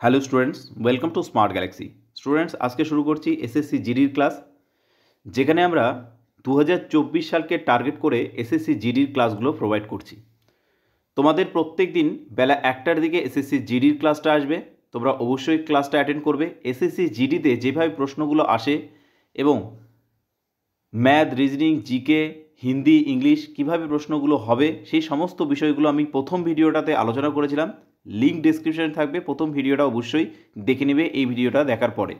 Hello students, welcome to smart Galaxy. Students, আজকে শুরু করছি এসএসসি জিডির ক্লাস, যেখানে আমরা 2024 সালকে টার্গেট করে এসএসসি জিডির ক্লাসগুলো প্রোভাইড করছি। তোমাদের প্রত্যেক দিন বেলা 1টার দিকে এসএসসি জিডির ক্লাসটা আসবে। তোমরা অবশ্যই ক্লাসটা অ্যাটেন্ড করবে। এসএসসি জিডিতে যেভাবে প্রশ্নগুলো আসে এবং math, reasoning, GK, Hindi, English কীভাবে প্রশ্নগুলো হবে সেই সমস্ত বিষয়গুলো আমি প্রথম ভিডিওটাতে আলোচনা করেছিলাম। লিঙ্ক ডিসক্রিপশনে থাকবে, প্রথম ভিডিওটা অবশ্যই দেখে নেবে এই ভিডিওটা দেখার পরে।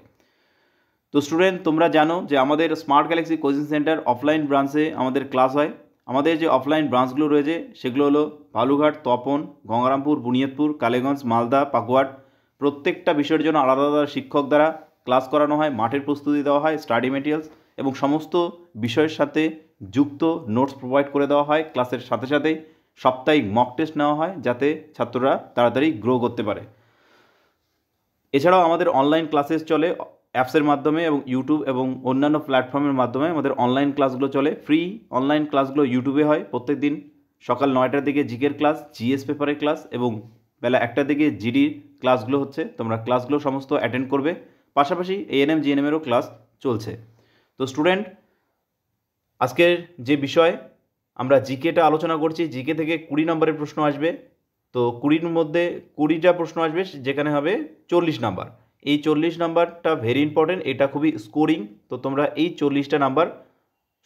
তো স্টুডেন্ট, তোমরা জানো যে আমাদের smart Galaxy coaching centre offline ব্রাঞ্চে আমাদের ক্লাস হয়। আমাদের যে অফলাইন ব্রাঞ্চগুলো রয়েছে সেগুলো হলো বালুঘাট, তপন, গঙ্গারামপুর, বুনিয়াদপুর, কালীগঞ্জ, মালদা, পাকুয়াট। প্রত্যেকটা বিষয়ের জন্য আলাদা আলাদা শিক্ষক দ্বারা ক্লাস করানো হয়, মাঠের প্রস্তুতি দেওয়া হয়, স্টাডি মেটেরিয়ালস এবং সমস্ত বিষয়ের সাথে যুক্ত নোটস প্রোভাইড করে দেওয়া হয়। ক্লাসের সাথে সাথে সাপ্তাহিক মক টেস্ট নেওয়া হয় যাতে ছাত্ররা তাড়াতাড়ি গ্রো করতে পারে। এছাড়াও আমাদের অনলাইন ক্লাসেস চলে অ্যাপসের মাধ্যমে এবং ইউটিউব এবং অন্যান্য প্ল্যাটফর্মের মাধ্যমে আমাদের অনলাইন ক্লাসগুলো চলে। ফ্রি অনলাইন ক্লাসগুলো ইউটিউবে হয়। প্রত্যেক দিন সকাল 9টার দিকে জিকের ক্লাস, জিএস পেপারের ক্লাস এবং বেলা 1টার দিকে জিডির ক্লাসগুলো হচ্ছে। তোমরা ক্লাসগুলো সমস্ত অ্যাটেন্ড করবে। পাশাপাশি এএনএম, জিএনএমেরও ক্লাস চলছে। তো স্টুডেন্ট, আজকের যে বিষয় আমরা জিকেটা আলোচনা করছি, জিকে থেকে 20 নম্বরের প্রশ্ন আসবে। তো 20-র মধ্যে 20টা প্রশ্ন আসবে, যেখানে হবে 40 নাম্বার। এই 40 নাম্বারটা ভেরি ইম্পর্টেন্ট, এটা খুবই স্কোরিং। তো তোমরা এই 40টা নাম্বার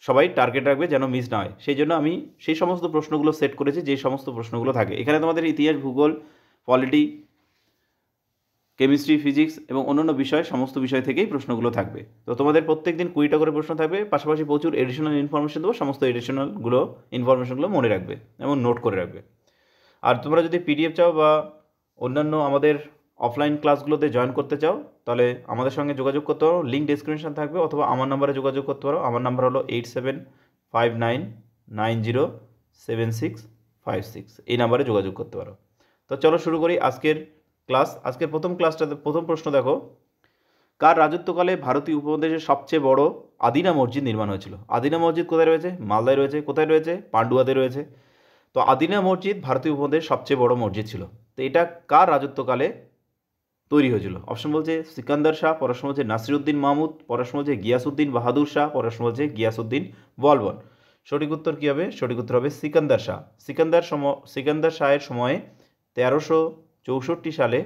সবাই টার্গেট রাখবে যেন মিস না হয়। সেই জন্য আমি সেই সমস্ত প্রশ্নগুলো সেট করেছি যে সমস্ত প্রশ্নগুলো থাকে এখানে। তোমাদের ইতিহাস, ভূগোল, পলিটি, কেমিস্ট্রি, ফিজিক্স এবং অন্যান্য বিষয় সমস্ত বিষয় থেকেই প্রশ্নগুলো থাকবে। তো তোমাদের প্রত্যেক দিন 20টা করে প্রশ্ন থাকবে। পাশাপাশি প্রচুর এডিশনাল ইনফরমেশন দেবো। সমস্ত এডিশনালগুলো ইনফরমেশনগুলো মনে রাখবে এবং নোট করে রাখবে। আর তোমরা যদি পিডিএফ চাও বা অন্যান্য আমাদের অফলাইন ক্লাসগুলোতে জয়েন করতে চাও তাহলে আমাদের সঙ্গে যোগাযোগ করতে পারো। লিঙ্ক ডিসক্রিপশন থাকবে, অথবা আমার নাম্বারে যোগাযোগ করতে পারো। আমার নাম্বার হলো 8759907656। এই নাম্বারে যোগাযোগ করতে পারো। তো চলো শুরু করি আজকের ক্লাস। আজকের প্রথম ক্লাসটাতে প্রথম প্রশ্ন দেখো, কার রাজত্বকালে ভারতীয় উপমহাদেশের সবচেয়ে বড় আদিনা মসজিদ নির্মাণ হয়েছিল? আদিনা মসজিদ কোথায় রয়েছে? মালদায় রয়েছে। কোথায় রয়েছে? পান্ডুয়াতে রয়েছে। তো আদিনা মসজিদ ভারতীয় উপমহাদেশের সবচেয়ে বড় মসজিদ ছিল। তো এটা কার রাজত্বকালে তৈরি হয়েছিল? অপশন বলছে সিকান্দার শাহ, প্রশ্ন বলছে নাসিরুদ্দিন মাহমুদ, প্রশ্ন বলছে গিয়াসুদ্দিন বাহাদুর শাহ, প্রশ্ন বলছে গিয়াসুদ্দিন বলবন। সঠিক উত্তর কী হবে? সঠিক উত্তর হবে সিকান্দার শাহ। সিকান্দার শাহের সময়ে 1364 সালে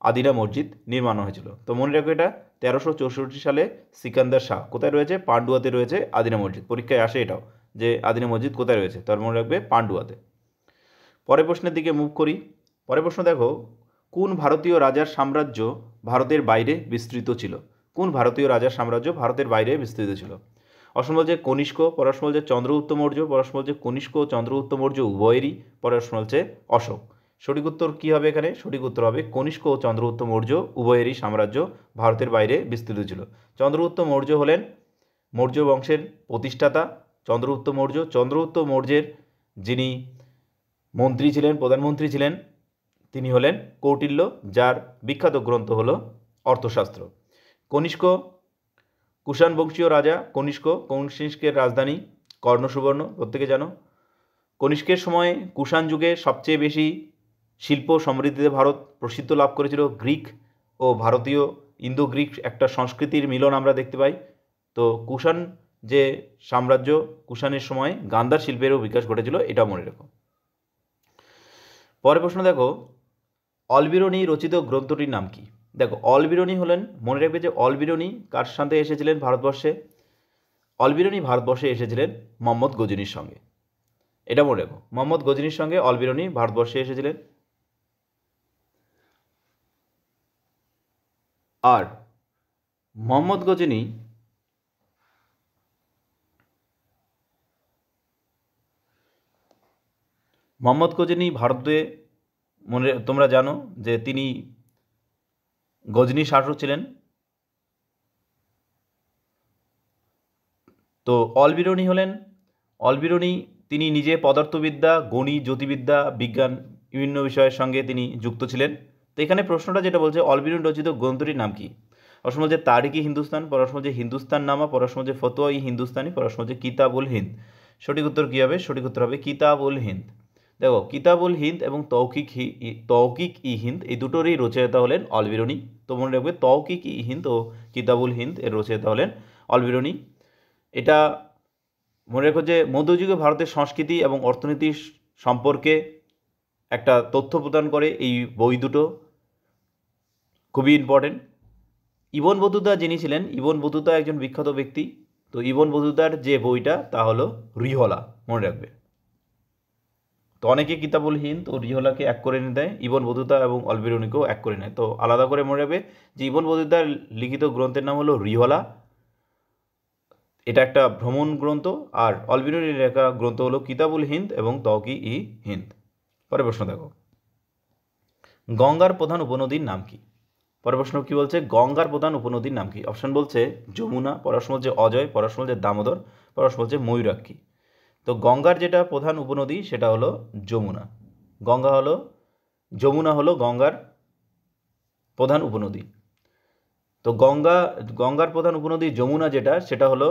আদিনা মসজিদ নির্মাণ হয়েছিল। তো মনে রাখো, এটা 1364 সালে সিকান্দার শাহ। কোথায় রয়েছে? পান্ডুয়াতে রয়েছে আদিনা মসজিদ। পরীক্ষায় আসে এটাও যে আদিনা মসজিদ কোথায় রয়েছে, তার মনে রাখবে পান্ডুয়াতে। পরের প্রশ্নের দিকে মুভ করি। পরের প্রশ্ন দেখো, কোন ভারতীয় রাজার সাম্রাজ্য ভারতের বাইরে বিস্তৃত ছিল? কোন ভারতীয় রাজার সাম্রাজ্য ভারতের বাইরে বিস্তৃত ছিল? অপশন বলছে কনিষ্ক, প্রশ্ন বলছে চন্দ্রগুপ্ত মৌর্য, প্রশ্ন বলছে কনিষ্ক ও চন্দ্রগুপ্ত মৌর্য উভয়েরই, প্রশ্ন বলছে অশোক। সঠিক উত্তর কী হবে এখানে? সঠিক উত্তর হবে কনিষ্ক ও চন্দ্রগুপ্ত মৌর্য উভয়েরই সাম্রাজ্য ভারতের বাইরে বিস্তৃত ছিল। চন্দ্রগুপ্ত মৌর্য হলেন মৌর্য বংশের প্রতিষ্ঠাতা। চন্দ্রগুপ্ত মৌর্যের যিনি মন্ত্রী ছিলেন, প্রধানমন্ত্রী ছিলেন, তিনি হলেন কৌটিল্য, যার বিখ্যাত গ্রন্থ হল অর্থশাস্ত্র। কনিষ্ক কুষাণ বংশীয় রাজা। কনিষ্কের রাজধানী কর্ণসুবর্ণ, প্রত্যেকে জানো। কনিষ্কের সময়ে কুষাণ যুগে সবচেয়ে বেশি শিল্প সমৃদ্ধিতে ভারত প্রসিদ্ধ লাভ করেছিল। গ্রিক ও ভারতীয় ইন্দো গ্রিক একটা সংস্কৃতির মিলন আমরা দেখতে পাই। তো কুষাণ যে সাম্রাজ্য, কুষাণের সময় গান্ধার শিল্পেরও বিকাশ ঘটেছিল, এটা মনে রেখো। পরের প্রশ্ন দেখো, অলবিরনি রচিত গ্রন্থটির নাম কি? দেখো, অলবিরনি হলেন, মনে রাখবে যে অলবিরনি কার সাথে এসেছিলেন ভারতবর্ষে? অলবিরনি ভারতবর্ষে এসেছিলেন মোহাম্মদ গজনির সঙ্গে। এটা মনে রেখো, মোহাম্মদ গজনির সঙ্গে অলবিরনি ভারতবর্ষে এসেছিলেন। আর মোহাম্মদ গজনি ভারতে তোমরা জানো যে তিনি গজনি শাসক ছিলেন। তো অলবিরনি তিনি নিজে পদার্থবিদ্যা, গণিত, জ্যোতির্বিদ্যা, বিজ্ঞান বিভিন্ন বিষয়ের সঙ্গে তিনি যুক্ত ছিলেন। তো এখানে প্রশ্নটা যেটা বলছে অলবিরনি রচিত গ্রন্থটির নাম কি? প্রশ্ন বলছে তারিখ ই হিন্দুস্তান, প্রশ্ন বলছে হিন্দুস্তান নামা, প্রশ্ন বলছে ফতোয়া ই হিন্দুস্তানি, প্রশ্ন বলছে কিতাবুল হিন্দ। সঠিক উত্তর কী হবে? সঠিক উত্তর হবে কিতাবুল হিন্দ। দেখো কিতাবুল হিন্দ এবং তৌকিক ই হিন্দ এই দুটোরই রচয়িতা হলেন অলবিরুনি। তো মনে রাখবে তৌকিক ই হিন্দ ও কিতাবুল হিন্দ এর রচয়িতা হলেন অলবিরুনি। এটা মনে রেখো যে মধ্যযুগে ভারতের সংস্কৃতি এবং অর্থনীতি সম্পর্কে একটা তথ্য প্রদান করে এই বই দুটো, খুবই ইম্পর্টেন্ট। ইবন বতুতা যিনি ছিলেন, ইবন বতুতা একজন বিখ্যাত ব্যক্তি। তো ইবন বতুতার যে বইটা তা হলো রিহলা, মনে রাখবে। তো অনেকে কিতাবুল হিন্দ ও রিহলাকে এক করে নিয়ে দেয়, ইবন বতুতা এবং অলবিরুনিকেও এক করে নেয়। তো আলাদা করে মনে রাখবে যে ইবন বতুতার লিখিত গ্রন্থের নাম হলো রিহলা, এটা একটা ভ্রমণ গ্রন্থ। আর অলবিরুনির লেখা গ্রন্থ হলো কিতাবুল হিন্দ এবং তৌকিক ই হিন্দ। পরের প্রশ্ন দেখো, গঙ্গার প্রধান উপনদীর নাম কি? পরের প্রশ্ন কি বলছে, গঙ্গার প্রধান উপনদীর নাম কি? অপশন বলছে যমুনা, পরের প্রশ্ন বলছে অজয়, পরের প্রশ্ন বলছে দামোদর, পরের প্রশ্ন বলছে ময়ূরাক্ষী। তো গঙ্গার যেটা প্রধান উপনদী সেটা হলো যমুনা। যমুনা হলো গঙ্গার প্রধান উপনদী। তো গঙ্গার প্রধান উপনদী যমুনা যেটা, সেটা হলো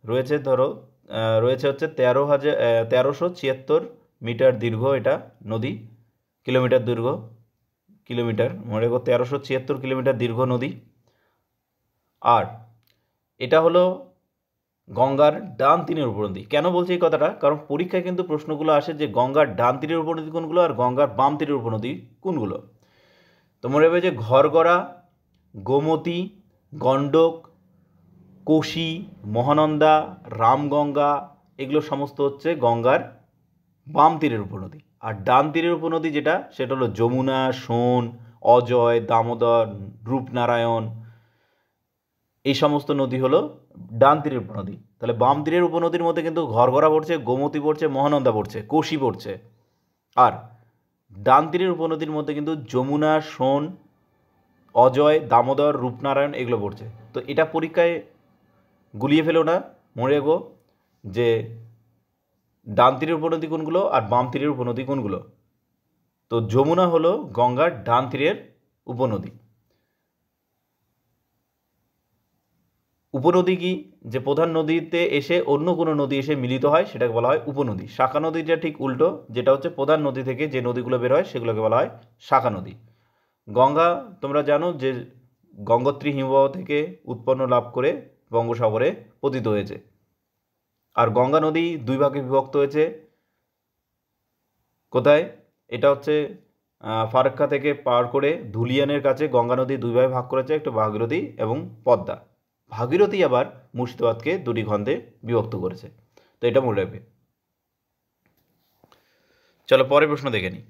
রয়েছে হচ্ছে 1376 মিটার দীর্ঘ এটা নদী, কিলোমিটার দীর্ঘ, মনে রেখো 1376 কিলোমিটার দীর্ঘ নদী। আর এটা হলো গঙ্গার ডান তীরের উপনদী। কেন বলছি এই কথাটা? কারণ পরীক্ষায় কিন্তু প্রশ্নগুলো আসে যে গঙ্গার ডান তীরের উপনদী কোনগুলো আর গঙ্গার বাম তীরের উপনদী কোনগুলো। তো মনে রাখবে যে ঘরগড়া, গোমতী, গণ্ডক, কোশি, মহানন্দা, রামগঙ্গা এগুলো সমস্ত হচ্ছে গঙ্গার বাম তীরের উপনদী। আর ডান তীরের উপনদী যেটা, সেটা হলো যমুনা, সোন, অজয়, দামোদর, রূপনারায়ণ, এই সমস্ত নদী হলো ডান তীরের উপনদী। তাহলে বাম তীরের উপনদীর মধ্যে কিন্তু ঘরঘরা পড়ছে, গোমতী পড়ছে, মহানন্দা পড়ছে, কোশি পড়ছে। আর ডান তীরের উপনদীর মধ্যে কিন্তু যমুনা, সোন, অজয়, দামোদর, রূপনারায়ণ এগুলো পড়ছে। তো এটা পরীক্ষায় গুলিয়ে ফেলো না, মনে রেখো যে ডান তীরের উপনদী কোনগুলো আর বাম তীরের উপনদী কোনগুলো। তো যমুনা হলো গঙ্গার ডান তীরের উপনদী। উপনদী কি? যে প্রধান নদীতে এসে অন্য কোনো নদী এসে মিলিত হয় সেটাকে বলা হয় উপনদী। শাখা নদীটা ঠিক উল্টো, যেটা হচ্ছে প্রধান নদী থেকে যে নদীগুলো বের হয় সেগুলোকে বলা হয় শাখা নদী। গঙ্গা তোমরা জানো যে গঙ্গোত্রী হিমবাহ থেকে উৎপন্ন লাভ করে বঙ্গোসাগরে পতিত হয়েছে। আর গঙ্গা নদী দুই ভাগে বিভক্ত হয়েছে। কোথায়? এটা হচ্ছে ফারাক্কা থেকে পার করে ধুলিয়ানের কাছে গঙ্গা নদী দুই ভাগে ভাগ করেছে, একটা ভাগীরথী এবং পদ্মা। ভাগীরথী আবার মুর্শিদাবাদকে দুটি খণ্ডে বিভক্ত করেছে। তো এটা মনে রাখবে। চলো পরের প্রশ্ন দেখে নিই।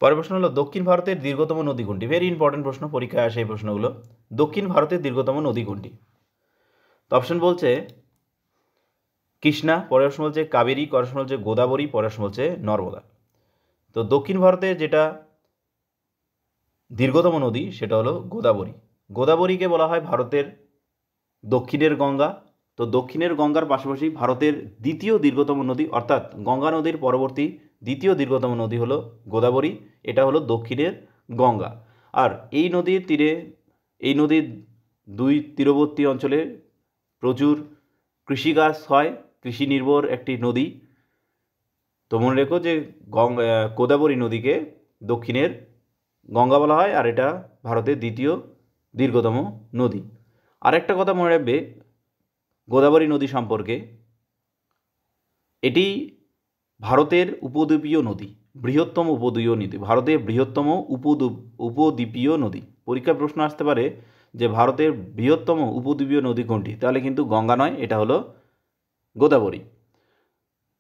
পরের প্রশ্ন হলো দক্ষিণ ভারতের দীর্ঘতম নদী কোনটি? ভেরি ইম্পর্টেন্ট প্রশ্ন, পরীক্ষায় আসে এই প্রশ্নগুলো। দক্ষিণ ভারতের দীর্ঘতম নদী কোনটি? তো অপশন বলছে কৃষ্ণা, পরের প্রশ্ন বলছে কাবেরী, পরের প্রশ্ন বলছে গোদাবরী, পরের প্রশ্ন বলছে নর্মদা। তো দক্ষিণ ভারতে যেটা দীর্ঘতম নদী সেটা হলো গোদাবরী। গোদাবরীকে বলা হয় ভারতের দক্ষিণের গঙ্গা। তো দক্ষিণের গঙ্গার পাশাপাশি ভারতের দ্বিতীয় দীর্ঘতম নদী, অর্থাৎ গঙ্গা নদীর পরবর্তী দ্বিতীয় দীর্ঘতম নদী হলো গোদাবরী। এটা হলো দক্ষিণের গঙ্গা। আর এই নদীর দুই তীরবর্তী অঞ্চলে প্রচুর কৃষিকাজ হয়, কৃষি নির্ভর একটি নদী। তো মনে রেখো যে গোদাবরী নদীকে দক্ষিণের গঙ্গা বলা হয়, আর এটা ভারতের দ্বিতীয় দীর্ঘতম নদী। আরেকটা কথা মনে রাখবে গোদাবরী নদী সম্পর্কে, এটি ভারতের উপদ্বীপীয় নদী, বৃহত্তম উপদ্বীপীয় নদী, ভারতের বৃহত্তম উপদ্বীপীয় নদী। পরীক্ষায় প্রশ্ন আসতে পারে যে ভারতের বৃহত্তম উপদ্বীপীয় নদী কোনটি? তাহলে কিন্তু গঙ্গা নয়, এটা হলো গোদাবরী।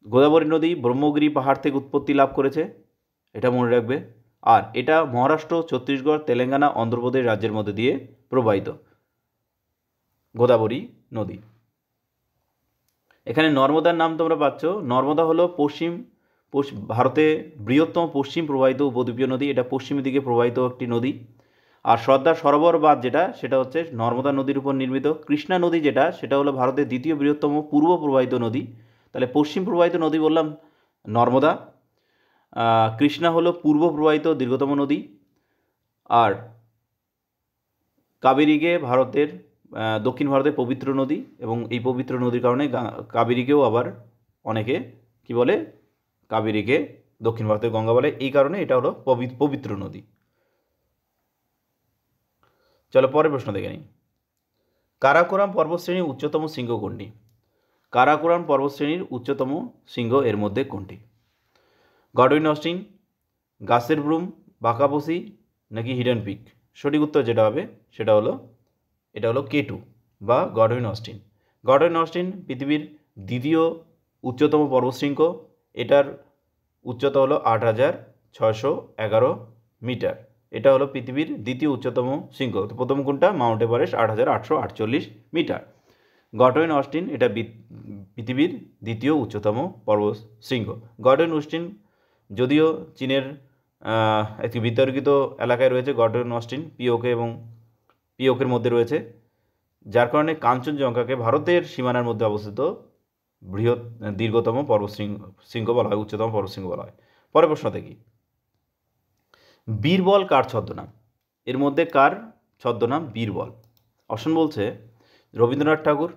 গোদাবরী নদী ব্রহ্মগিরি পাহাড় থেকে উৎপত্তি লাভ করেছে, এটা মনে রাখবে। আর এটা মহারাষ্ট্র, ছত্তিশগড়, তেলেঙ্গানা, অন্ধ্রপ্রদেশ রাজ্যের মধ্যে দিয়ে প্রবাহিত গোদাবরী নদী। এখানে নর্মদার নাম তোমরা পাচ্ছ। নর্মদা হলো ভারতে বৃহত্তম পশ্চিম প্রবাহিত উপদ্বীপীয় নদী, এটা পশ্চিমের দিকে প্রবাহিত একটি নদী। আর সর্দার সরোবর বাঁধ যেটা, সেটা হচ্ছে নর্মদা নদীর উপর নির্মিত। কৃষ্ণা নদী যেটা, সেটা হলো ভারতের দ্বিতীয় বৃহত্তম পূর্ব প্রবাহিত নদী। তাহলে পশ্চিম প্রবাহিত নদী বললাম নর্মদা, কৃষ্ণা হলো পূর্ব প্রবাহিত দীর্ঘতম নদী। আর কাবেরীকে ভারতের দক্ষিণ ভারতের পবিত্র নদী, এবং এই পবিত্র নদীর কারণে কাবেরীকেও আবার অনেকে কি বলে, কাবেরীকে দক্ষিণ ভারতের গঙ্গা বলে, এই কারণে এটা হলো পবিত্র নদী। চলো পরের প্রশ্ন দেখে নিই। কারাকোরাম পর্বতশ্রেণীর উচ্চতম শৃঙ্গ কোনটি? কারাকোরাম পর্বতশ্রেণীর উচ্চতম শৃঙ্গ এর মধ্যে কোনটি? গডউইন অস্টিন, গাসের ব্রুম, বাকাবসি নাকি হিডেন পিক? সঠিক উত্তর যেটা হবে সেটা হলো এটা হলো K2 বা গডউইন অস্টিন। গডউইন অস্টিন পৃথিবীর দ্বিতীয় উচ্চতম পর্বতশৃঙ্গ। এটার উচ্চতা হলো 8,611 মিটার। এটা হলো পৃথিবীর দ্বিতীয় উচ্চতম শৃঙ্গ। তো প্রথম কোনটা? Mount Everest 8,848 metre. Godwin Austen এটা পৃথিবীর দ্বিতীয় উচ্চতম পর্বত শৃঙ্গ। গডউইন অস্টিন যদিও চীনের একটি বিতর্কিত এলাকায় রয়েছে গডউইন অস্টিন, পিওকের মধ্যে রয়েছে, যার কারণে কাঞ্চনজঙ্ঘাকে ভারতের সীমানার মধ্যে অবস্থিত দীর্ঘতম শৃঙ্গ বলা হয়, উচ্চতম পর্বতশৃঙ্গ বলা হয়। পরের প্রশ্ন দেখি, বীরবল কার ছদ্মনাম? এর মধ্যে কার ছদ্মনাম বীরবল? অপশন বলছে রবীন্দ্রনাথ ঠাকুর,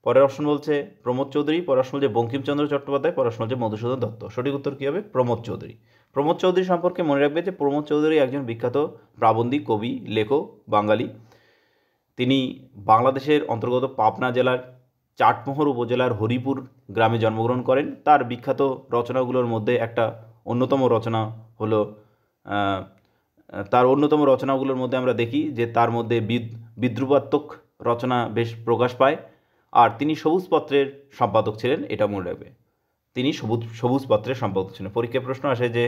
পরের অপশন বলছে প্রমোদ চৌধুরী, পরের অপশন বলছে বঙ্কিমচন্দ্র চট্টোপাধ্যায়, পরের অপশন বলছে মধুসূদন দত্ত। সঠিক উত্তর কী হবে? প্রমোদ চৌধুরী। প্রমোদ চৌধুরী সম্পর্কে মনে রাখবে যে প্রমোদ চৌধুরী একজন বিখ্যাত প্রাবন্ধিক, কবি, লেখক, বাঙালি। তিনি বাংলাদেশের অন্তর্গত পাবনা জেলার চাটমোহর উপজেলার হরিপুর গ্রামে জন্মগ্রহণ করেন। তার বিখ্যাত রচনাগুলোর মধ্যে একটা অন্যতম রচনা হলো রচনাগুলোর মধ্যে আমরা দেখি যে তার মধ্যে বিদ্রুপাত্মক রচনা বেশ প্রকাশ পায়। আর তিনি সবুজ পত্রের সম্পাদক ছিলেন, এটা মনে রাখবে। তিনি সবুজ পত্রের সম্পাদক ছিলেন। পরীক্ষায় প্রশ্ন আসে যে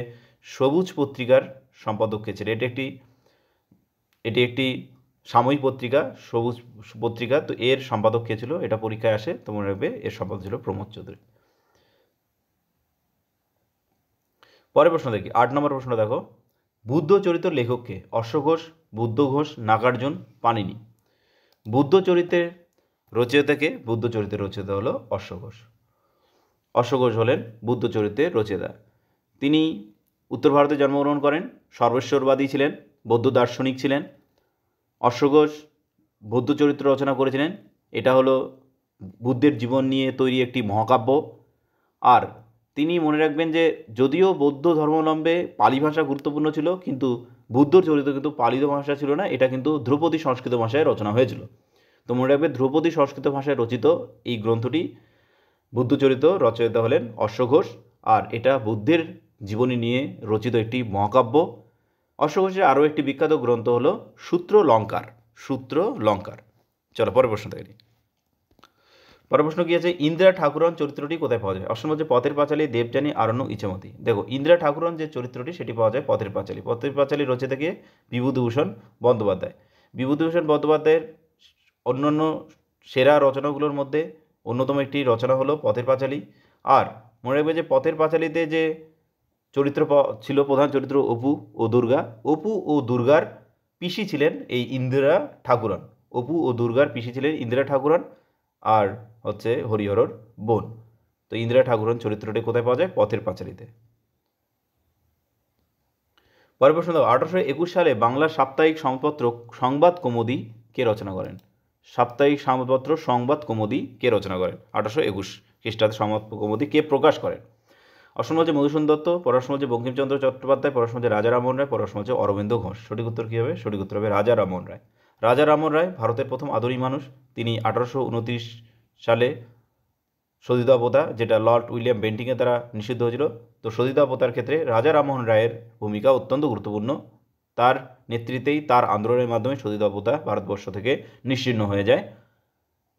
সবুজ পত্রিকার সম্পাদক কে ছিলেন? এটি একটি সাময়িক পত্রিকা, সবুজ পত্রিকা। তো এর সম্পাদক কে ছিল? এটা পরীক্ষায় আসে, তো মনে রাখবে এর সম্পাদক ছিল প্রমোদ চৌধুরী। পরের প্রশ্ন দেখি, 8 নম্বর প্রশ্ন দেখো, বুদ্ধ চরিত্র লেখক কে? অশ্বঘোষ, বুদ্ধ ঘোষ, নাগার্জুন, পাণিনি? বুদ্ধ চরিত্রের রচয়িতা কে? বুদ্ধ চরিত্রের রচয়িতা হলো অশ্বঘোষ। অশ্বঘোষ হলেন বুদ্ধ চরিত্রের রচয়িতা। তিনি উত্তর ভারতে জন্মগ্রহণ করেন, সর্বেশ্বরবাদী ছিলেন, বৌদ্ধ দার্শনিক ছিলেন। অশ্বঘোষ বৌদ্ধ চরিত্র রচনা করেছিলেন। এটা হলো বুদ্ধের জীবন নিয়ে তৈরি একটি মহাকাব্য। আর তিনি মনে রাখবেন যে যদিও বৌদ্ধ ধর্মাবলম্বে পালি ভাষা গুরুত্বপূর্ণ ছিল, কিন্তু বুদ্ধর চরিত্র কিন্তু পালিত ভাষা ছিল না, এটা কিন্তু ধ্রুপদী সংস্কৃত ভাষায় রচনা হয়েছিল। তো মনে রাখবে ধ্রুপদী সংস্কৃত ভাষায় রচিত এই গ্রন্থটি বুদ্ধ চরিত্র রচয়িতা হলেন অশ্বঘোষ। আর এটা বুদ্ধের জীবনী নিয়ে রচিত একটি মহাকাব্য। অশ্বঘোষের আরও একটি বিখ্যাত গ্রন্থ হলো সূত্র লঙ্কার। চলো পরের প্রশ্ন দেখি। পরের প্রশ্ন কি আছে? ইন্দিরা ঠাকুরন চরিত্রটি কোথায় পাওয়া যায়? অপশন বলছে পথের পাঁচালী, দেবযানী, আরণ্যক, ইছামতি। দেখো, ইন্দিরা ঠাকুরন যে চরিত্রটি সেটি পাওয়া যায় পথের পাঁচালী। পথের পাঁচালী রচিতা কে? বিভূতিভূষণ বন্দ্যোপাধ্যায়। বিভূতিভূষণ বন্দ্যোপাধ্যায়ের অন্যান্য সেরা রচনাগুলোর মধ্যে অন্যতম একটি রচনা হলো পথের পাঁচালী। আর মনে রাখবে যে পথের পাঁচালীতে যে চরিত্র ছিল, প্রধান চরিত্র অপু ও দুর্গা। অপু ও দুর্গার পিসি ছিলেন এই ইন্দিরা ঠাকুরন। অপু ও দুর্গার পিসি ছিলেন ইন্দিরা ঠাকুরন আর হচ্ছে হরিহরর বোন। তো ইন্দিরা ঠাকুরন চরিত্রটি কোথায় পাওয়া যায়? পথের পাঁচালীতে। পরের প্রশ্ন দাও, 1821 সালে বাংলার সাপ্তাহিক সংবাদপত্র সংবাদ কৌমুদী কে রচনা করেন? সাপ্তাহিক সংবাদপত্র সংবাদ কৌমুদী কে রচনা করেন? 1821 খ্রিস্টাব্দে সংবাদ কৌমুদী কে প্রকাশ করেন? অপশন বলছে মধুসূদন দত্ত, পরের বলছে বঙ্কিমচন্দ্র চট্টোপাধ্যায়, পরের বলছে রাজা রামমোহন রায়, পরের বলছে অরবিন্দ ঘোষ। সঠিক উত্তর কী হবে? সঠিক উত্তর হবে রাজা রামমোহন রায়। রাজা রামমোহন রায় ভারতের প্রথম আধুনিক মানুষ। তিনি 1829 সালে সতীদাহ প্রথা, যেটা লর্ড উইলিয়াম বেন্টিংয়ের দ্বারা নিষিদ্ধ হয়েছিল, তো সতীদাহ প্রথার ক্ষেত্রে রাজা রামমোহন রায়ের ভূমিকা অত্যন্ত গুরুত্বপূর্ণ। তার নেতৃত্বেই, তার আন্দোলনের মাধ্যমে সতীদাহ প্রথা ভারতবর্ষ থেকে নিশ্চিহ্ন হয়ে যায়,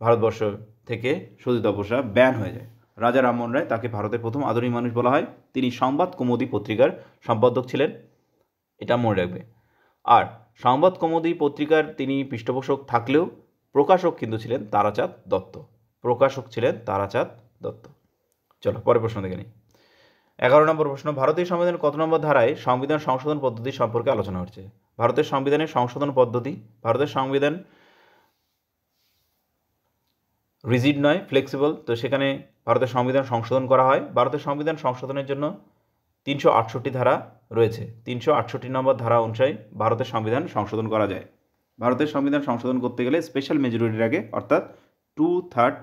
ভারতবর্ষ থেকে সতীদাহ প্রথা ব্যান হয়ে যায়। রাজা রামমোহন রায়, তাকে ভারতের প্রথম আধুনিক মানুষ বলা হয়। তিনি সংবাদ কৌমুদী পত্রিকার সম্পাদক ছিলেন, এটা মনে রাখবে। আর সংবাদ কৌমুদী পত্রিকার তিনি পৃষ্ঠপোষক থাকলেও প্রকাশক কিন্তু ছিলেন তারাচাঁদ দত্ত। চলো পরের প্রশ্ন দেখে নিই। 11 নম্বর প্রশ্ন, ভারতীয় সংবিধানের কত নম্বর ধারায় সংবিধান সংশোধন পদ্ধতি সম্পর্কে আলোচনা হচ্ছে? ভারতের সংবিধানের সংশোধন পদ্ধতি, ভারতের সংবিধান রিজিড নয়, ফ্লেক্সিবল। তো সেখানে ভারতের সংবিধান সংশোধন করা হয়। ভারতের সংবিধান সংশোধনের জন্য 368 ধারা রয়েছে। 368 নম্বর ধারা অনুযায়ী ভারতের সংবিধান সংশোধন করা যায়। ভারতের সংবিধান সংশোধন করতে গেলে স্পেশাল মেজরিটির আগে, অর্থাৎ 2/3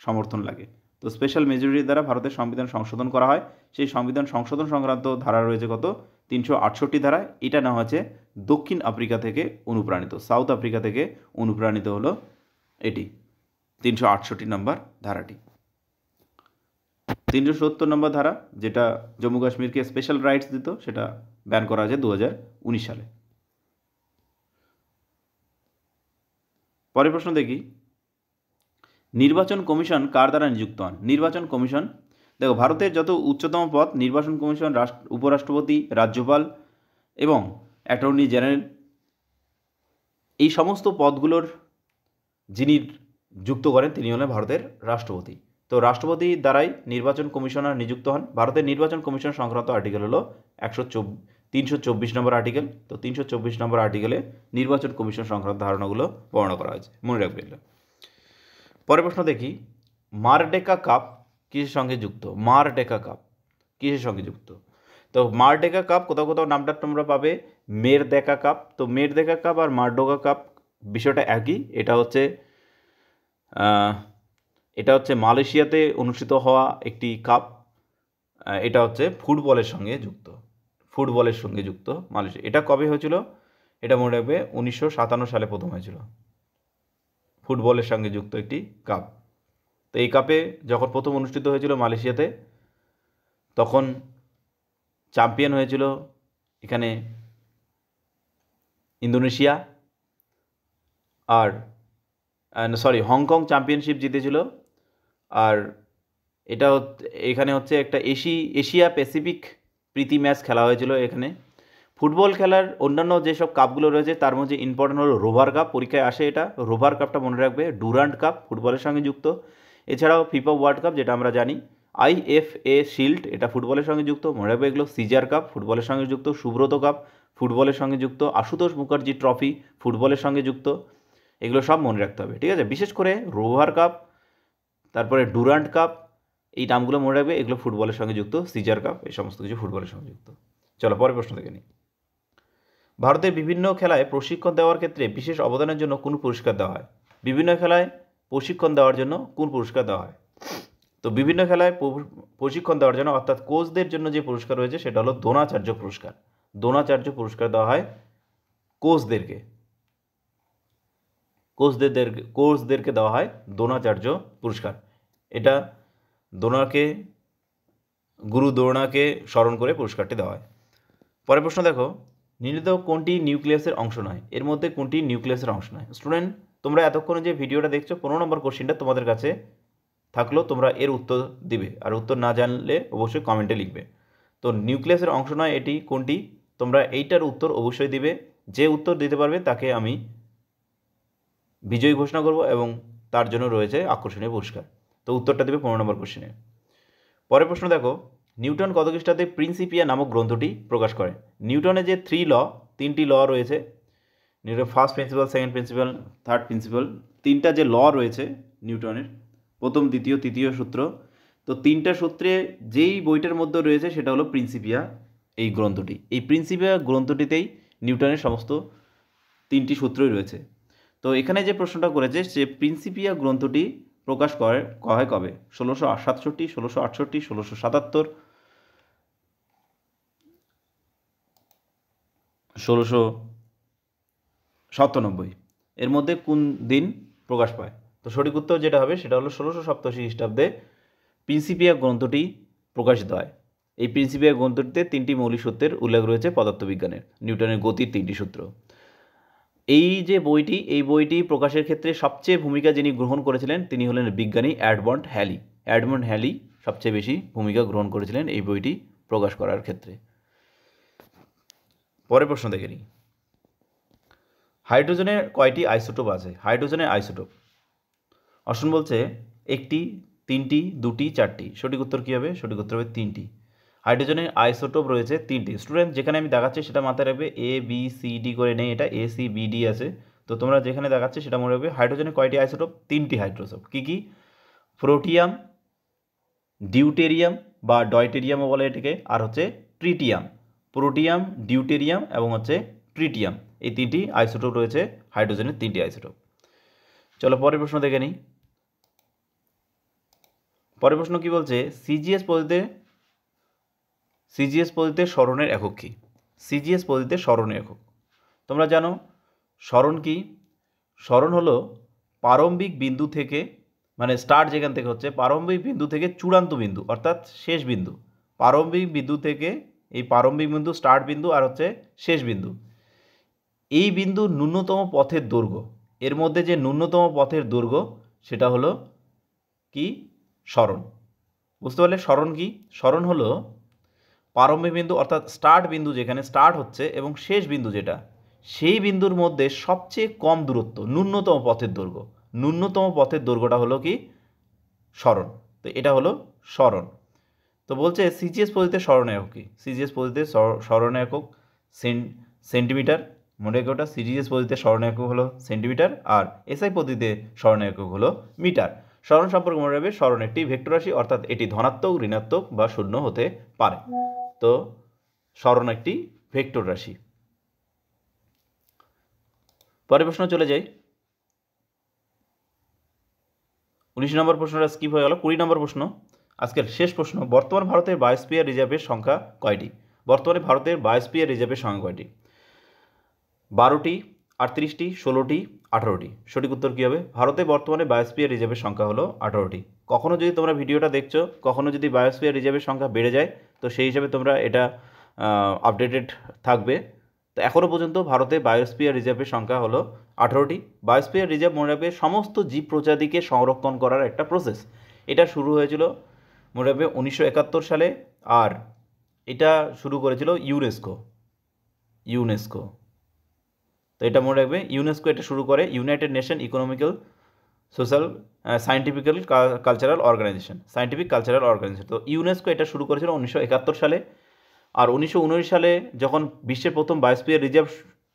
সমর্থন লাগে। তো স্পেশাল মেজরিটি দ্বারা ভারতের সংবিধান সংশোধন করা হয়। সেই সংবিধান সংশোধন সংক্রান্ত ধারা রয়েছে কত? 368 ধারা। এটা নেওয়া হয়েছে দক্ষিণ আফ্রিকা থেকে অনুপ্রাণিত, সাউথ আফ্রিকা থেকে অনুপ্রাণিত হলো এটি 368 নম্বর ধারাটি। 370 নম্বর ধারা, যেটা জম্মু কাশ্মীরকে স্পেশাল রাইটস দিত, সেটা ব্যান করা হয়েছে 2019 সালে। পরের প্রশ্ন দেখি, নির্বাচন কমিশন কার দ্বারা নিযুক্ত হন? নির্বাচন কমিশন, দেখো ভারতের যত উচ্চতম পদ, নির্বাচন কমিশন উপরাষ্ট্রপতি, রাজ্যপাল এবং অ্যাটর্নি জেনারেল, এই সমস্ত পদগুলোর যিনি যুক্ত করেন তিনি হলেন ভারতের রাষ্ট্রপতি। তো রাষ্ট্রপতি দ্বারাই নির্বাচন কমিশনার নিযুক্ত হন। ভারতের নির্বাচন কমিশন সংক্রান্ত আর্টিকেল হলো 324 নম্বর আর্টিকেল। তো 324 নম্বর আর্টিকেলে নির্বাচন কমিশন সংক্রান্ত ধারণাগুলো বর্ণনা করা হয়েছে, মনে রাখবে এগুলো। পরের প্রশ্ন দেখি, মারডেকা কাপ কিসের সঙ্গে যুক্ত? মারডেকা কাপ কিসের সঙ্গে যুক্ত? তো মারডেকা কাপ কোথাও কোথাও নামটা তোমরা পাবে মেরদেকা কাপ। তো মেরদেকা কাপ আর মারডোকা কাপ বিষয়টা একই। এটা হচ্ছে মালয়েশিয়াতে অনুষ্ঠিত হওয়া একটি কাপ। এটা হচ্ছে ফুটবলের সঙ্গে যুক্ত মালয়েশিয়া। এটা কবে হয়েছিল? এটা মনে রাখবে 1957 সালে প্রথম হয়েছিল, ফুটবলের সঙ্গে যুক্ত একটি কাপ। তো এই কাপে যখন প্রথম অনুষ্ঠিত হয়েছিল মালয়েশিয়াতে, তখন চ্যাম্পিয়ন হয়েছিল এখানে ইন্দোনেশিয়া, আর হংকং চ্যাম্পিয়নশিপ জিতেছিল। আর এটা এখানে হচ্ছে একটা এশিয়া প্যাসিফিক প্রীতি ম্যাচ খেলা হয়েছিল এখানে। ফুটবল খেলার অন্যান্য যেসব কাপগুলো রয়েছে তার মধ্যে ইম্পর্টেন্ট হলো রোভার কাপ, পরীক্ষায় আসে এটা। রোভার কাপটা মনে রাখবে। ডুরান্ট কাপ ফুটবলের সঙ্গে যুক্ত। এছাড়াও ফিফা ওয়ার্ল্ড কাপ, যেটা আমরা জানি। IFA শিল্ড, এটা ফুটবলের সঙ্গে যুক্ত, মনে রাখবে এগুলো। সিজার কাপ ফুটবলের সঙ্গে যুক্ত। সুব্রত কাপ ফুটবলের সঙ্গে যুক্ত। আশুতোষ মুখার্জি ট্রফি ফুটবলের সঙ্গে যুক্ত। এগুলো সব মনে রাখতে হবে, ঠিক আছে? বিশেষ করে রোভার কাপ, তারপরে ডুরান্ট কাপ, এই নামগুলো মনে রাখবে, এগুলো ফুটবলের সঙ্গে যুক্ত। সিজার কাপ, এই সমস্ত কিছু ফুটবলের সঙ্গে যুক্ত। চলো পরের প্রশ্ন দেখে নিই। ভারতের বিভিন্ন খেলায় প্রশিক্ষণ দেওয়ার ক্ষেত্রে বিশেষ অবদানের জন্য কোন পুরস্কার দেওয়া হয়? বিভিন্ন খেলায় প্রশিক্ষণ দেওয়ার জন্য কোন পুরস্কার দেওয়া হয়? তো বিভিন্ন খেলায় প্রশিক্ষণ দেওয়ার জন্য, অর্থাৎ কোচদের জন্য যে পুরস্কার রয়েছে সেটা হলো দ্রোণাচার্য পুরস্কার। দ্রোণাচার্য পুরস্কার দেওয়া হয় কোচদেরকে দেওয়া হয় দ্রোণাচার্য পুরস্কার। এটা গুরু দ্রোণাকে স্মরণ করে পুরস্কারটি দেওয়া হয়। পরের প্রশ্ন দেখো, নিম্নলিখিত কোনটি নিউক্লিয়াসের অংশ নয়? এর মধ্যে কোনটি নিউক্লিয়াসের অংশ নয়? স্টুডেন্ট, তোমরা এতক্ষণে যে ভিডিওটা দেখছো 15 নম্বর কোশ্চেনটা তোমাদের কাছে থাকলো, তোমরা এর উত্তর দিবে, আর উত্তর না জানলে অবশ্যই কমেন্টে লিখবে। তো নিউক্লিয়াসের অংশ নয় এটি কোনটি? তোমরা এইটার উত্তর অবশ্যই দিবে। যে উত্তর দিতে পারবে তাকে আমি বিজয়ী ঘোষণা করব এবং তার জন্য রয়েছে আকর্ষণীয় পুরস্কার। তো উত্তরটা দেবে 15 নম্বর কোশ্চেনে। পরের প্রশ্ন দেখো, নিউটন কত খ্রিস্টাব্দে প্রিন্সিপিয়া নামক গ্রন্থটি প্রকাশ করেন? নিউটনের যে তিনটি ল রয়েছে, Newton first principal, second principal, third principal, তিনটা যে ল রয়েছে নিউটনের, প্রথম, দ্বিতীয়, তৃতীয় সূত্র। তো তিনটা সূত্রে যেই বইটার মধ্যে রয়েছে সেটা হলো প্রিন্সিপিয়া এই গ্রন্থটি। এই প্রিন্সিপিয়া গ্রন্থটিতেই নিউটনের সমস্ত তিনটি সূত্রই রয়েছে। তো এখানে যে প্রশ্নটা করেছে, সে প্রিন্সিপিয়া গ্রন্থটি প্রকাশ হয় কবে? 1667, 1668, 1677, 1697, এর মধ্যে কোন দিন প্রকাশ পায়? তো সঠিক উত্তর যেটা হবে সেটা হলো 1687 খ্রিস্টাব্দে প্রিন্সিপিয়া গ্রন্থটি প্রকাশিত হয়। এই প্রিন্সিপিয়া গ্রন্থটিতে তিনটি মৌলিক সূত্রের উল্লেখ রয়েছে পদার্থবিজ্ঞানের, নিউটনের গতির তিনটি সূত্র। এই যে বইটি, এই বইটি প্রকাশের ক্ষেত্রে সবচেয়ে ভূমিকা যিনি গ্রহণ করেছিলেন তিনি হলেন বিজ্ঞানী এডমন্ড হ্যালি। এডমন্ড হ্যালি সবচেয়ে বেশি ভূমিকা গ্রহণ করেছিলেন এই বইটি প্রকাশ করার ক্ষেত্রে। পরের প্রশ্ন দেখে নিই, হাইড্রোজেনের কয়টি আইসোটোপ আছে? হাইড্রোজেনের আইসোটোপ, অপশন বলছে একটি, তিনটি, দুটি, চারটি। সঠিক উত্তর কী হবে? সঠিক উত্তর হবে তিনটি। হাইড্রোজেনের আইসোটোপ রয়েছে তিনটি। স্টুডেন্ট, যেখানে আমি দেখাচ্ছি সেটা মাথায় রাখবে, ABCD করে নেই, এটা ACBD আছে। তো তোমরা যেখানে দেখাচ্ছে সেটা মনে রাখবে। হাইড্রোজেনের কয়টি আইসোটোপ? তিনটি হাইড্রোটোপ। কী কী? প্রোটিয়াম, ডিউটেরিয়াম বা ডয়টেরিয়ামও বলে এটিকে, আর হচ্ছে ট্রিটিয়াম। প্রোটিয়াম, ডিউটেরিয়াম এবং হচ্ছে ট্রিটিয়াম, এই তিনটি আইসোটোপ রয়েছে হাইড্রোজেনের, তিনটি আইসোটোপ। চলো পরের প্রশ্ন দেখে নিই। পরের প্রশ্ন কি বলছে, সিজিএস পদ্ধতিতে সরণের একক কি? সিজিএস পদ্ধতিতে সরণের একক তোমরা জানো। সরণ কি? সরণ হলো প্রারম্ভিক বিন্দু থেকে, মানে স্টার্ট যেখান থেকে হচ্ছে, প্রারম্ভিক বিন্দু থেকে চূড়ান্ত বিন্দু অর্থাৎ শেষ বিন্দু। প্রারম্ভিক বিন্দু থেকে এই প্রারম্ভিক বিন্দু স্টার্ট বিন্দু আর হচ্ছে শেষ বিন্দু, এই বিন্দুর ন্যূনতম পথের দৈর্ঘ্য, এর মধ্যে যে ন্যূনতম পথের দৈর্ঘ্য সেটা হলো কি? সরণ। বুঝতে পারলে সরণ কি? সরণ হলো প্রারম্ভিক বিন্দু অর্থাৎ স্টার্ট বিন্দু যেখানে স্টার্ট হচ্ছে এবং শেষ বিন্দু যেটা, সেই বিন্দুর মধ্যে সবচেয়ে কম দূরত্ব, ন্যূনতম পথের দৈর্ঘ্য, ন্যূনতম পথের দৈর্ঘ্যটা হলো কি? সরণ। তো এটা হলো সরণ। তো বলছে সিজিএস পদ্ধতিতে সরণ একক কি? সিজিএস পদ্ধতিতে সরণ একক সেন্টিমিটার। মনে রেখে ওটা, সিজিএস পদ্ধতিতে সরণ একক হলো সেন্টিমিটার, আর এসআই পদ্ধতিতে সরণ একক হলো মিটার। সরণ সম্পর্কে মনে রাখবে, সরণ একটি ভেক্টর রাশি, অর্থাৎ এটি ধনাত্মক, ঋণাত্মক বা শূন্য হতে পারে। তো সরণ একটি ভেক্টর রাশি। পরের প্রশ্ন চলে যাই। 19 নম্বর প্রশ্নটা স্কিপ হয়ে গেল। 20 নম্বর প্রশ্ন, আজকের শেষ প্রশ্ন। বর্তমান ভারতের বায়োস্ফিয়ার রিজার্ভের সংখ্যা কয়টি? বর্তমানে ভারতের বায়োস্ফিয়ার রিজার্ভের সংখ্যা কয়টি? 12টি, 38টি, 16টি, 18টি। সঠিক উত্তর কী হবে? ভারতে বর্তমানে বায়োস্ফিয়ার রিজার্ভের সংখ্যা হলো 18টি। কখনো যদি তোমরা ভিডিওটা দেখছো, কখনো যদি বায়োস্ফিয়ার রিজার্ভের সংখ্যা বেড়ে যায়, তো সেই হিসাবে তোমরা এটা আপডেটেড থাকবে। তো এখনও পর্যন্ত ভারতে বায়োস্ফিয়ার রিজার্ভের সংখ্যা হলো 18টি। বায়োস্ফিয়ার রিজার্ভ মনে রাখবে সমস্ত জীব প্রজাতিকে সংরক্ষণ করার একটা প্রসেস। এটা শুরু হয়েছিল মনে রাখবে 1971 সালে, আর এটা শুরু করেছিল ইউনেস্কো। তো এটা মনে রাখবে, ইউনেস্কো এটা শুরু করে, United Nation economical social cultural organisation. তো ইউনেস্কো এটা শুরু করেছিল 1971 সালে। আর 1919 সালে যখন বিশ্বের প্রথম বায়োস্ফিয়ার রিজার্ভ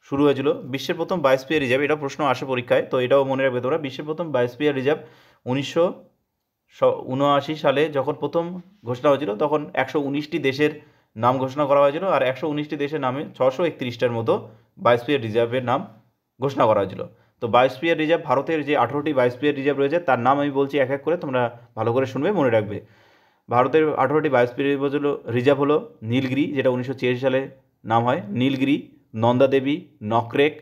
শুরু হয়েছিল, বিশ্বের প্রথম বায়োস্ফিয়ার রিজার্ভ, এটা প্রশ্ন আসে পরীক্ষায়, তো এটাও মনে রাখবে তোমরা। বিশ্বের প্রথম বায়োস্ফিয়ার রিজার্ভ 1979 সালে যখন প্রথম ঘোষণা হয়েছিল, তখন 119টি দেশের নাম ঘোষণা করা হয়েছিল, আর 119টি দেশের নামে 631টার মতো বায়োস্ফিয়ার রিজার্ভের নাম ঘোষণা করা হয়েছিল। তো বায়োস্ফিয়ার রিজার্ভ, ভারতের যে 18টি বায়োস্ফিয়ার রিজার্ভ রয়েছে তার নাম আমি বলছি এক এক করে, তোমরা ভালো করে শুনবে, মনে রাখবে। ভারতের 18টি বায়োস্ফিয়ার রিজার্ভ হলো নীলগিরি, যেটা 1986 সালে নাম হয় নীলগিরি, নন্দাদেবী, নকরেক,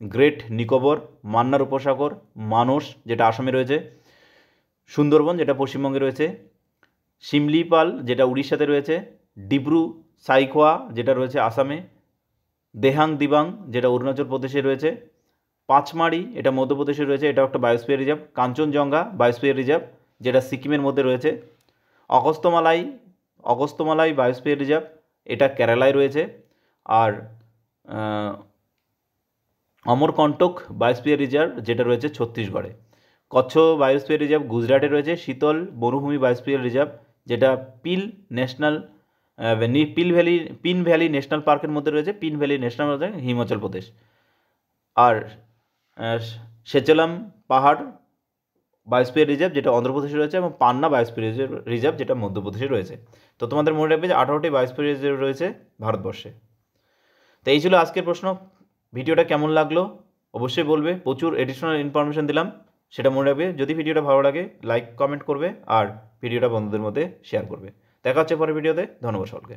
গ্রেট নিকোবর, মান্নার উপসাগর, মানস যেটা আসামে রয়েছে, সুন্দরবন যেটা পশ্চিমবঙ্গে রয়েছে, শিমলিপাল যেটা উড়িষ্যাতে রয়েছে, ডিব্রু সাইখোয়া যেটা রয়েছে আসামে, দেহাং দিবাং যেটা অরুণাচল প্রদেশে রয়েছে, পাঁচমারি এটা মধ্যপ্রদেশে রয়েছে, এটা একটা biosphere reserve, Kanchenjunga biosphere reserve যেটা সিকিমের মধ্যে রয়েছে, অগস্ত্যমালাই বায়োস্ফিয়ার রিজার্ভ এটা কেরালায় রয়েছে, আর অমরকন্টক বায়োস্ফিয়ার রিজার্ভ যেটা রয়েছে ছত্তিশগড়ে, কচ্ছ বায়োস্ফিয়ার রিজার্ভ গুজরাটে রয়েছে, শীতল মরুভূমি বায়োস্ফিয়ার রিজার্ভ যেটা পিন ভ্যালি ন্যাশনাল পার্কের মধ্যে রয়েছে, Pin valley national park Himachal Pradesh, আর সেচেলাম পাহাড় বায়োস্ফিয়ার রিজার্ভ যেটা অন্ধ্রপ্রদেশে রয়েছে, এবং পান্না বায়োস্ফিয়ার রিজার্ভ যেটা মধ্যপ্রদেশে রয়েছে। তো তোমাদের মনে রাখবে যে 18টি বায়োস্ফিয়ার রিজার্ভ রয়েছে ভারতবর্ষে। তো এই ছিল আজকের প্রশ্ন। ভিডিওটা কেমন লাগলো অবশ্যই বলবে, প্রচুর এডিশনাল ইনফরমেশন দিলাম, সেটা মনে রাখবে। যদি ভিডিওটা ভালো লাগে লাইক কমেন্ট করবে, আর ভিডিওটা বন্ধুদের মধ্যে শেয়ার করবে। দেখা হচ্ছে পরের ভিডিওতে। ধন্যবাদ সকলকে।